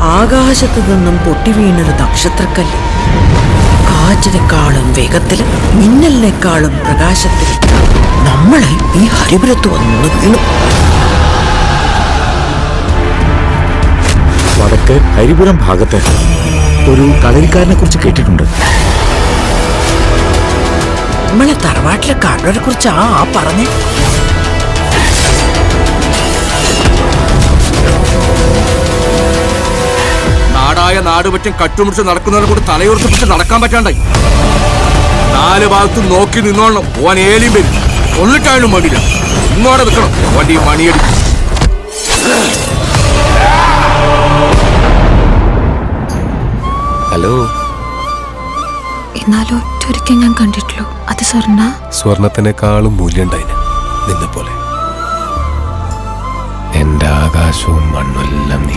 ആകാശത്തു നിന്നും പൊട്ടിവീണൊരു നക്ഷത്രക്കല്ല് കാറ്റിനെക്കാളും വേഗത്തില് മിന്നലിനേക്കാളും പ്രകാശത്തിൽ നമ്മളെ ഈ ഹരിപുരത്ത് വന്നു വീണു. വടക്ക് ഹരിപുരം ഭാഗത്ത് ഒരു കളരിക്കാരനെ കുറിച്ച് കേട്ടിട്ടുണ്ട്. നമ്മളെ തറവാട്ടിലെ കാരണവരെ കുറിച്ച് ആ പറഞ്ഞേ. നാടായ നാടുപറ്റും കട്ടുമുടിച്ച് നടക്കുന്നവരെ കൂടെ തലയുറപ്പിച്ച് നടക്കാൻ പറ്റാണ്ടായി. 4 ഭാഗത്തും നോക്കി നിന്നോളണം. ഓൻ ഏലിയും വരും. കൊള്ളിട്ടായാലും മടിയില്ല. ഇങ്ങോടെ നിൽക്കണം. വണ്ടി മണിയടി. ഹലോ. എന്നാലും ഒറ്റൊരിക്കൽ ഞാൻ കണ്ടിട്ടുള്ളൂ. അത് സ്വർണത്തിനേക്കാളും മൂല്യമുണ്ടായിന് നിന്നെ പോലെ. എന്റെ ആകാശവും മണ്ണും എല്ലാം